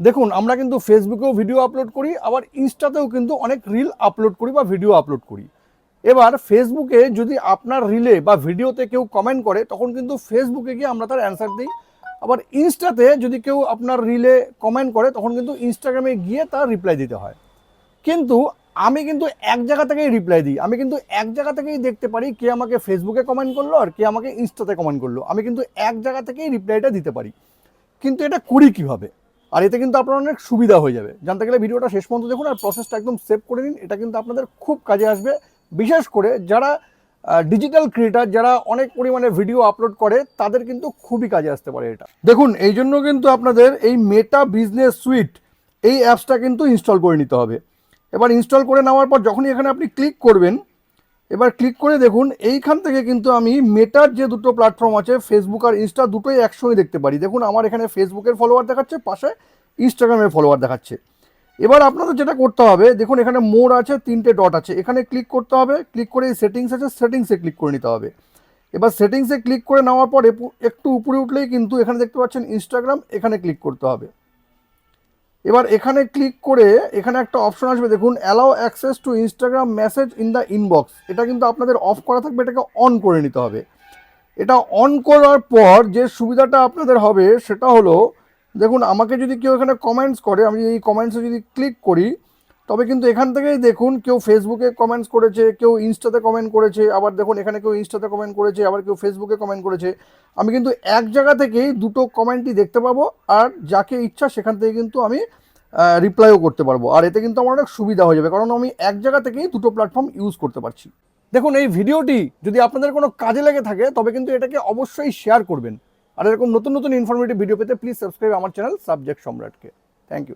দেখুন আমরা কিন্তু ফেসবুকেও ভিডিও আপলোড করি, আবার ইনস্টাতেও কিন্তু অনেক রিল আপলোড করি বা ভিডিও আপলোড করি। এবার ফেসবুকে যদি আপনার রিলে বা ভিডিওতে কেউ কমেন্ট করে তখন কিন্তু ফেসবুকে গিয়ে আমরা তার অ্যান্সার দিই। আবার ইনস্টাতে যদি কেউ আপনার রিলে কমেন্ট করে তখন কিন্তু ইনস্টাগ্রামে গিয়ে তার রিপ্লাই দিতে হয়। কিন্তু আমি কিন্তু এক জায়গা থেকেই রিপ্লাই দিই, আমি কিন্তু এক জায়গা থেকেই দেখতে পারি কে আমাকে ফেসবুকে কমেন্ট করলো আর কে আমাকে ইনস্টাতে কমেন্ট করলো, আমি কিন্তু এক জায়গা থেকেই রিপ্লাইটা দিতে পারি। কিন্তু এটা করি কিভাবে, আর এতে কিন্তু আপনার অনেক সুবিধা হয়ে যাবে। জানতে গেলে ভিডিওটা শেষ পর্যন্ত দেখুন আর প্রসেসটা একদম সেভ করে নিন, এটা কিন্তু আপনাদের খুব কাজে আসবে। বিশেষ করে যারা ডিজিটাল ক্রিয়েটার, যারা অনেক পরিমাণে ভিডিও আপলোড করে, তাদের কিন্তু খুবই কাজে আসতে পারে এটা। দেখুন এই জন্য কিন্তু আপনাদের এই মেটা বিজনেস সুইট এই অ্যাপসটা কিন্তু ইনস্টল করে নিতে হবে। এবার ইনস্টল করে নেওয়ার পর যখনই এখানে আপনি ক্লিক করবেন, এবার ক্লিক করে দেখুন এইখান থেকে কিন্তু আমি মেটার যে দুটো প্ল্যাটফর্ম আছে ফেসবুক আর ইনস্টা দুটোই একসঙ্গে দেখতে পারি। দেখুন আমার এখানে ফেসবুকের ফলোয়ার দেখাচ্ছে, পাশে ইনস্টাগ্রামের ফলোয়ার দেখাচ্ছে। এবার আপনাদের যেটা করতে হবে, দেখুন এখানে মোর আছে, তিনটে ডট আছে, এখানে ক্লিক করতে হবে। ক্লিক করে সেটিংস আছে, সেটিংসে ক্লিক করে নিতে হবে। এবার সেটিংসে ক্লিক করে নেওয়ার পর একটু উপরে উঠলেই কিন্তু এখানে দেখতে পাচ্ছেন ইনস্টাগ্রাম, এখানে ক্লিক করতে হবে। এবার এখানে ক্লিক করে এখানে একটা অপশন আসবে, দেখুন allow access to Instagram message in the inbox, এটা কিন্তু আপনাদের অফ করা থাকবে, এটাকে অন করে নিতে হবে। এটা অন করার পর যে সুবিধাটা আপনাদের হবে সেটা হলো, দেখুন আমাকে যদি কেউ এখানে কমেন্টস করে, আমি এই কমেন্টসে যদি ক্লিক করি, তবে কিন্তু এখান থেকেই দেখুন কেউ ফেসবুকে কমেন্টস করেছে, কেউ ইনস্টাতে কমেন্ট করেছে, আবার দেখুন এখানে কেউ ইনস্টাতে কমেন্ট করেছে, আবার কেউ ফেসবুকে কমেন্ট করেছে। আমি কিন্তু এক জায়গা থেকেই দুটো কমেন্টই দেখতে পাবো, আর যাকে ইচ্ছা সেখান থেকে কিন্তু আমি রিপ্লাইও করতে পারবো। আর এতে কিন্তু আমার অনেক সুবিধা হয়ে যাবে, কারণ আমি এক জায়গা থেকেই দুটো প্ল্যাটফর্ম ইউজ করতে পারছি। দেখুন এই ভিডিওটি যদি আপনাদের কোনো কাজে লেগে থাকে তবে কিন্তু এটাকে অবশ্যই শেয়ার করবেন। আর এরকম নতুন নতুন ইনফরমেটিভ ভিডিও পেতে প্লিজ সাবস্ক্রাইব আমার চ্যানেল সাবজেক্ট সম্রাটকে। Thank you.